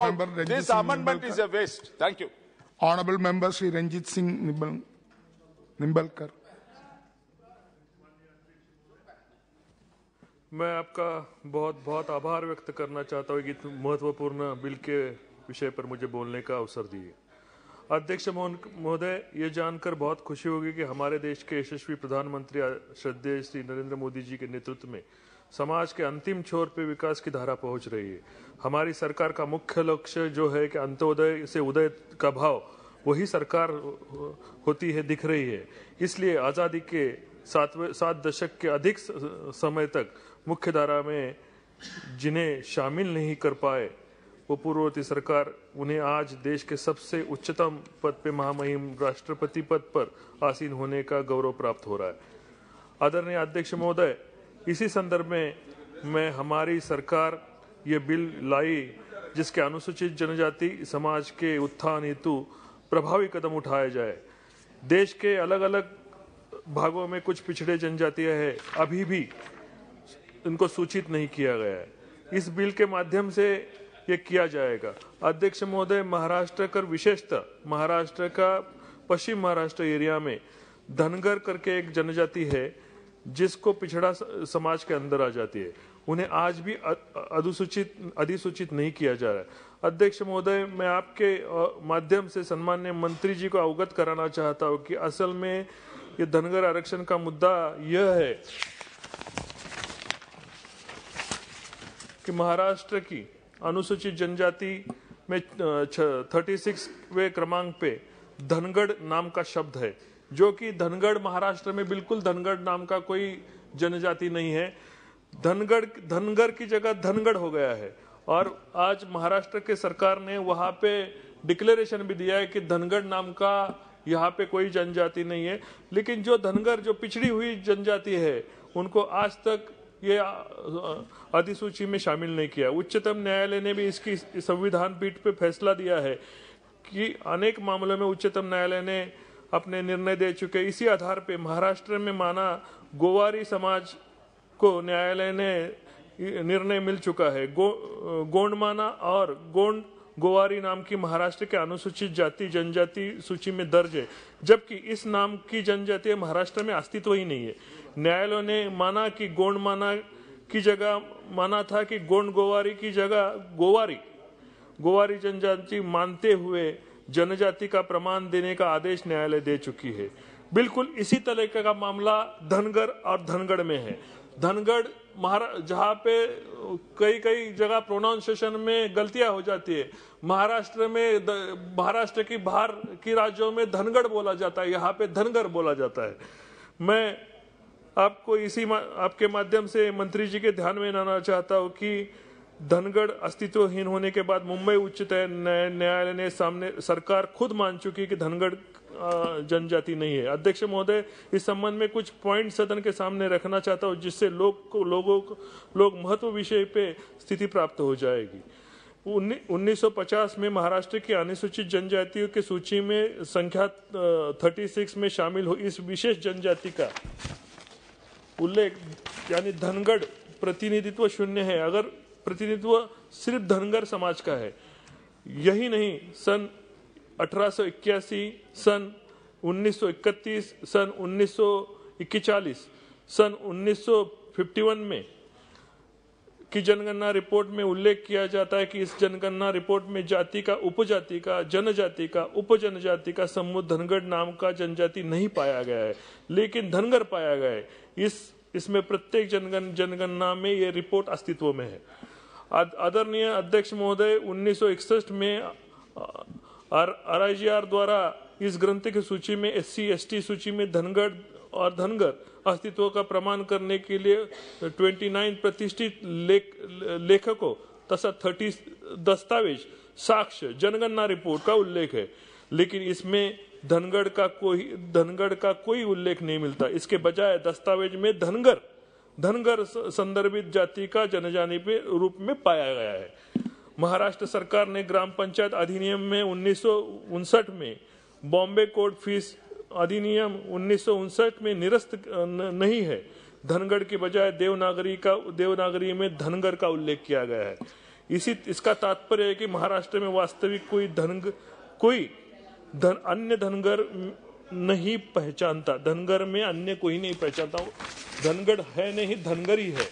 Member Ranjit This Singh amendment is a waste. Thank you. Honorable Member Shri Ranjit Singh Nimbalkar. मैं आपका बहुत बहुत आभार व्यक्त करना चाहता हूँ कि महत्वपूर्ण बिल के विषय पर मुझे बोलने का अवसर दिए। अध्यक्ष महोदय, ये जानकर बहुत खुशी होगी कि हमारे देश के यशस्वी प्रधानमंत्री श्रद्धेय श्री नरेंद्र मोदी जी के नेतृत्व में समाज के अंतिम छोर पे विकास की धारा पहुंच रही है। हमारी सरकार का मुख्य लक्ष्य जो है कि अंत्योदय से उदय का भाव, वही सरकार होती है, दिख रही है। इसलिए आज़ादी के 7 दशक के अधिक समय तक मुख्य धारा में जिन्हें शामिल नहीं कर पाए, वो पूर्ववर्ती सरकार, उन्हें आज देश के सबसे उच्चतम पद पे, महामहिम राष्ट्रपति पद पर आसीन होने का गौरव प्राप्त हो रहा है। आदरणीय अध्यक्ष महोदय, इसी संदर्भ में मैं हमारी सरकार ये बिल लाई जिसके अनुसूचित जनजाति समाज के उत्थान हेतु प्रभावी कदम उठाया जाए। देश के अलग अलग भागों में कुछ पिछड़े जनजातियां हैं, अभी भी इनको सूचित नहीं किया गया है। इस बिल के माध्यम से ये किया जाएगा। अध्यक्ष महोदय, महाराष्ट्र कर विशेषतः महाराष्ट्र का पश्चिम महाराष्ट्र एरिया में धनगर करके एक जनजाति है जिसको पिछड़ा समाज के अंदर आ जाती है, उन्हें आज भी अधिसूचित नहीं किया जा रहा है। अध्यक्ष महोदय, मैं आपके माध्यम से सम्माननीय मंत्री जी को अवगत कराना चाहता हूं कि असल में ये धनगर आरक्षण का मुद्दा यह है कि महाराष्ट्र की अनुसूचित जनजाति में 36वें क्रमांक पे धनगढ़ नाम का शब्द है, जो कि धनगढ़ महाराष्ट्र में बिल्कुल धनगढ़ नाम का कोई जनजाति नहीं है। धनगर की जगह धनगढ़ हो गया है और आज महाराष्ट्र के सरकार ने वहां पे डिक्लेरेशन भी दिया है कि धनगढ़ नाम का यहाँ पे कोई जनजाति नहीं है। लेकिन जो धनगर, जो पिछड़ी हुई जनजाति है, उनको आज तक ये अधिसूची में शामिल नहीं किया। उच्चतम न्यायालय ने भी इसकी संविधान पीठ पे फैसला दिया है कि अनेक मामलों में उच्चतम न्यायालय ने अपने निर्णय दे चुके। इसी आधार पे महाराष्ट्र में माना गोवारी समाज को न्यायालय ने निर्णय मिल चुका है। गोंडमाना और गोंड गोवारी नाम की महाराष्ट्र के अनुसूचित जाति जनजाति सूची में दर्ज है, जबकि इस नाम की जनजाति महाराष्ट्र में अस्तित्व ही नहीं है। न्यायालय ने माना कि गोंडमाना की जगह माना था कि गोंड गोवारी की जगह गोवारी जनजाति मानते हुए जनजाति का प्रमाण देने का आदेश न्यायालय दे चुकी है। बिल्कुल इसी तरह का मामला धनगर और धनगढ़ में है। धनगढ़ जहाँ पे कई जगह प्रोनाउंसिएशन में गलतियां हो जाती है। महाराष्ट्र की बाहर की राज्यों में धनगढ़ बोला जाता है, यहाँ पे धनगर बोला जाता है। मैं आपको आपके माध्यम से मंत्री जी के ध्यान में लाना चाहता हूँ कि धनगढ़ अस्तित्वहीन होने के बाद मुंबई उच्च न्यायालय ने सामने सरकार खुद मान चुकी कि धनगढ़ जनजाति नहीं है। अध्यक्ष महोदय, इस संबंध में कुछ पॉइंट सदन के सामने रखना चाहता हूं जिससे लोग महत्व विषय पे स्थिति प्राप्त हो जाएगी। 1950 में महाराष्ट्र की अनुसूचित जनजातियों की सूची में संख्या 36 में शामिल हो इस विशेष जनजाति का उल्लेख, यानी धनगढ़ प्रतिनिधित्व शून्य है। अगर प्रतिनिधित्व सिर्फ धनगर समाज का है, यही नहीं, सन 1881, सन 1931, सन 1941, सन 1951 में की जनगणना रिपोर्ट में उल्लेख किया जाता है कि इस जनगणना रिपोर्ट में जाति का, उपजाति का, जनजाति का, उपजनजाति का समूह धनगढ़ नाम का जनजाति नहीं पाया गया है, लेकिन धनगर पाया गया है। इसमें प्रत्येक जनगणना में ये रिपोर्ट अस्तित्व में है। आदरणीय अध्यक्ष महोदय, 1961 में RIGR द्वारा इस ग्रंथ की सूची में SC/ST सूची में धनगढ़ और धनगर अस्तित्व का प्रमाण करने के लिए 29 प्रतिष्ठित लेखकों तथा 30 दस्तावेज, साक्ष्य, जनगणना रिपोर्ट का उल्लेख है, लेकिन इसमें धनगढ़ का कोई उल्लेख नहीं मिलता। इसके बजाय दस्तावेज में धनगर संदर्भित जाति का जनजाति के रूप में पाया गया है। महाराष्ट्र सरकार ने ग्राम पंचायत अधिनियम में 1959 में, बॉम्बे कोड फीस अधिनियम 1959 में निरस्त नहीं है। धनगढ़ के बजाय देवनागरी में धनगर का उल्लेख किया गया है। इसका तात्पर्य है कि महाराष्ट्र में वास्तविक अन्य धनगर नहीं पहचानता। धनगर में अन्य कोई नहीं पहचानता। धनगढ़ है नहीं, धनगर ही है।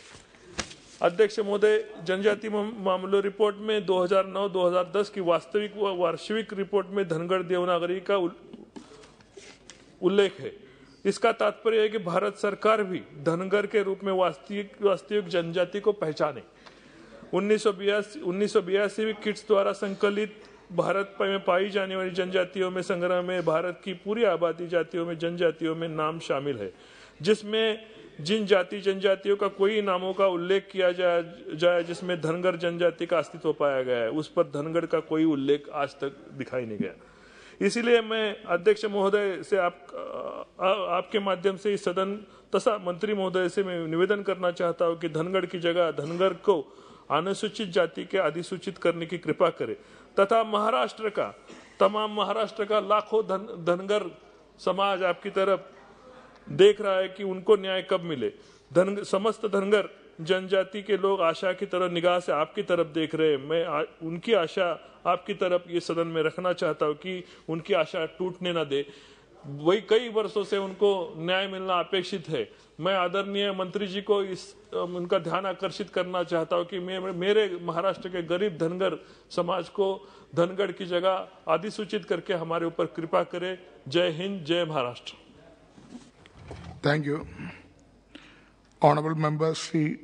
अध्यक्ष महोदय, जनजाति मामलों रिपोर्ट में 2009-2010 की वार्षिक रिपोर्ट में धनगढ़ देवनागरी का उल्लेख है। इसका तात्पर्य है कि भारत सरकार भी धनगर के रूप में वास्तविक जनजाति को पहचाने। 1982 किट्स द्वारा संकलित भारत में पाई जाने वाली जनजातियों में संग्रह में भारत की पूरी आबादी जातियों में जनजातियों में नाम शामिल है, जिसमें जिन जनजातियों का कोई नामों का उल्लेख किया जाए जिसमें धनगर जनजाति का अस्तित्व पाया गया है, उस पर धनगढ़ का कोई उल्लेख आज तक दिखाई नहीं गया। इसीलिए मैं अध्यक्ष महोदय से आपके माध्यम से इस सदन तथा मंत्री महोदय से मैं निवेदन करना चाहता हूं कि धनगढ़ की जगह धनगर को अनुसूचित जाति के अधिसूचित करने की कृपा करे तथा महाराष्ट्र का लाखों धनगर समाज आपकी तरफ देख रहा है कि उनको न्याय कब मिले। समस्त धनगर जनजाति के लोग आशा की तरह निगाह से आपकी तरफ देख रहे हैं। मैं उनकी आशा आपकी तरफ ये सदन में रखना चाहता हूं कि उनकी आशा टूटने ना दे। वही कई वर्षों से उनको न्याय मिलना अपेक्षित है। मैं आदरणीय मंत्री जी को उनका ध्यान आकर्षित करना चाहता हूं कि मेरे महाराष्ट्र के गरीब धनगर समाज को धनगढ़ की जगह अधिसूचित करके हमारे ऊपर कृपा करे। जय हिंद, जय Maharashtra. Thank you. Honorable Member Sri